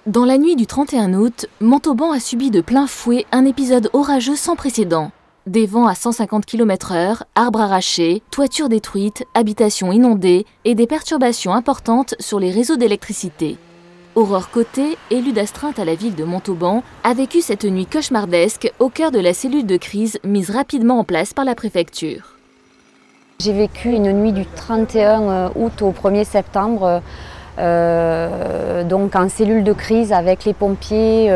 Dans la nuit du 31 août, Montauban a subi de plein fouet un épisode orageux sans précédent. Des vents à 150 km/h, arbres arrachés, toitures détruites, habitations inondées et des perturbations importantes sur les réseaux d'électricité. Aurore Côté, élue d'astreinte à la ville de Montauban, a vécu cette nuit cauchemardesque au cœur de la cellule de crise mise rapidement en place par la préfecture. J'ai vécu une nuit du 31 août au 1er septembre, donc en cellule de crise avec les pompiers,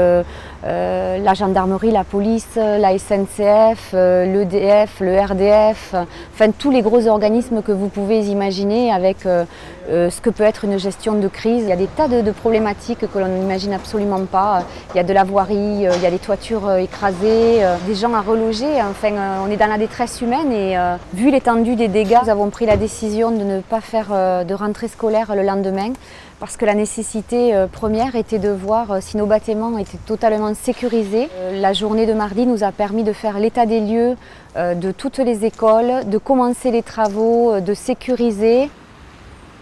la gendarmerie, la police, la SNCF, l'EDF, le RDF, enfin tous les gros organismes que vous pouvez imaginer avec ce que peut être une gestion de crise. Il y a des tas de problématiques que l'on n'imagine absolument pas. Il y a de la voirie, il y a des toitures écrasées, des gens à reloger. Enfin, on est dans la détresse humaine et vu l'étendue des dégâts, nous avons pris la décision de ne pas faire de rentrée scolaire le lendemain, parce que la nécessité première était de voir si nos bâtiments étaient totalement sécurisés. La journée de mardi nous a permis de faire l'état des lieux de toutes les écoles, de commencer les travaux, de sécuriser.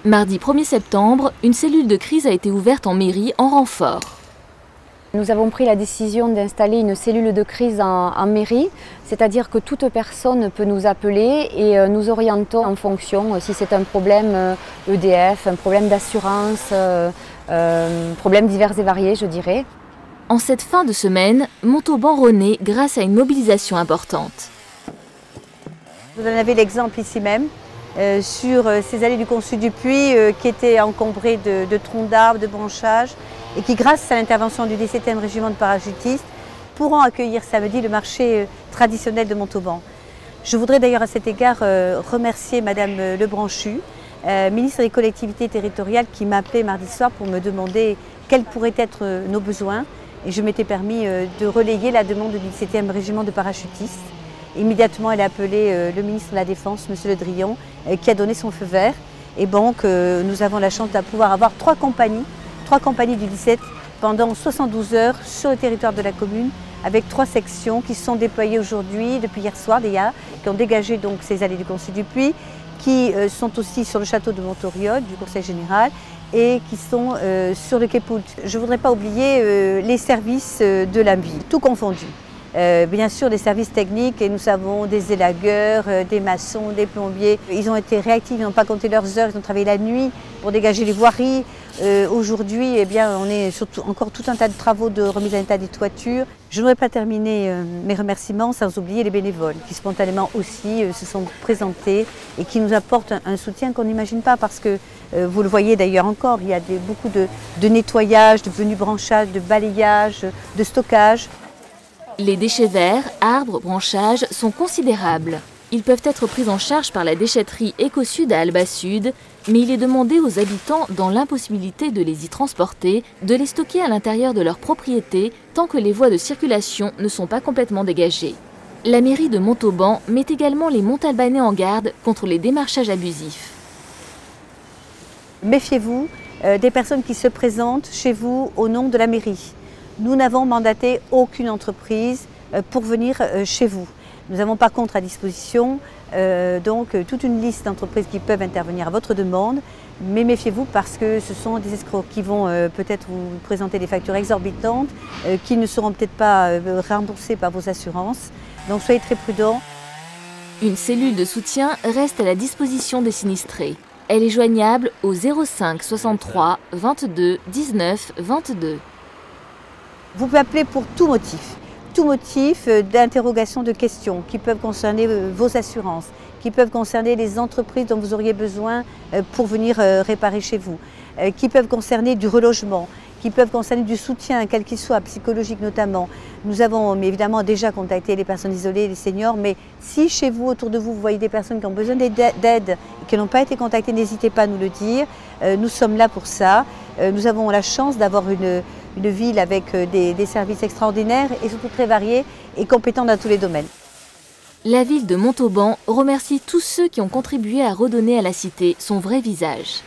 Mardi 1er septembre, une cellule de crise a été ouverte en mairie en renfort. Nous avons pris la décision d'installer une cellule de crise en mairie, c'est-à-dire que toute personne peut nous appeler et nous orientons en fonction si c'est un problème EDF, un problème d'assurance, problèmes divers et variés, je dirais. En cette fin de semaine, Montauban renaît grâce à une mobilisation importante. Vous en avez l'exemple ici même, sur ces allées du Consul du Puy qui étaient encombrées de troncs d'arbres, de branchages, et qui, grâce à l'intervention du 17e régiment de parachutistes, pourront accueillir samedi le marché traditionnel de Montauban. Je voudrais d'ailleurs à cet égard remercier Madame Lebranchu, ministre des collectivités territoriales, qui m'a appelé mardi soir pour me demander quels pourraient être nos besoins. Et je m'étais permis de relayer la demande du 17e régiment de parachutistes. Immédiatement, elle a appelé le ministre de la Défense, M. Le Drian, qui a donné son feu vert. Et donc, nous avons la chance de pouvoir avoir trois compagnies du 17 pendant 72 heures sur le territoire de la commune, avec 3 sections qui sont déployées aujourd'hui, depuis hier soir déjà, qui ont dégagé donc ces allées du Consul du Puy, qui sont aussi sur le château de Montauriol, du Conseil général, et qui sont sur le quai Poult. Je ne voudrais pas oublier les services de la ville, tout confondu. Bien sûr des services techniques, et nous savons des élagueurs, des maçons, des plombiers. Ils ont été réactifs, ils n'ont pas compté leurs heures, ils ont travaillé la nuit pour dégager les voiries. Aujourd'hui, eh bien, on est surtout encore tout un tas de travaux de remise en état des toitures. Je ne voudrais pas terminer mes remerciements sans oublier les bénévoles qui spontanément aussi se sont présentés et qui nous apportent un soutien qu'on n'imagine pas, parce que vous le voyez d'ailleurs encore, il y a beaucoup de nettoyage, de menu branchage, de balayage, de stockage. Les déchets verts, arbres, branchages sont considérables. Ils peuvent être pris en charge par la déchetterie Éco-Sud à Alba Sud, mais il est demandé aux habitants, dans l'impossibilité de les y transporter, de les stocker à l'intérieur de leur propriété tant que les voies de circulation ne sont pas complètement dégagées. La mairie de Montauban met également les Montalbanais en garde contre les démarchages abusifs. Méfiez-vous des personnes qui se présentent chez vous au nom de la mairie. Nous n'avons mandaté aucune entreprise pour venir chez vous. Nous avons par contre à disposition toute une liste d'entreprises qui peuvent intervenir à votre demande, mais méfiez-vous parce que ce sont des escrocs qui vont peut-être vous présenter des factures exorbitantes qui ne seront peut-être pas remboursées par vos assurances. Donc soyez très prudents. Une cellule de soutien reste à la disposition des sinistrés. Elle est joignable au 05 63 22 19 22. Vous pouvez appeler pour tout motif d'interrogation, de questions qui peuvent concerner vos assurances, qui peuvent concerner les entreprises dont vous auriez besoin pour venir réparer chez vous, qui peuvent concerner du relogement, qui peuvent concerner du soutien, quel qu'il soit, psychologique notamment. Nous avons évidemment déjà contacté les personnes isolées, les seniors, mais si chez vous, autour de vous, vous voyez des personnes qui ont besoin d'aide et qui n'ont pas été contactées, n'hésitez pas à nous le dire. Nous sommes là pour ça. Nous avons la chance d'avoir une ville avec des services extraordinaires et surtout très variés et compétents dans tous les domaines. La ville de Montauban remercie tous ceux qui ont contribué à redonner à la cité son vrai visage.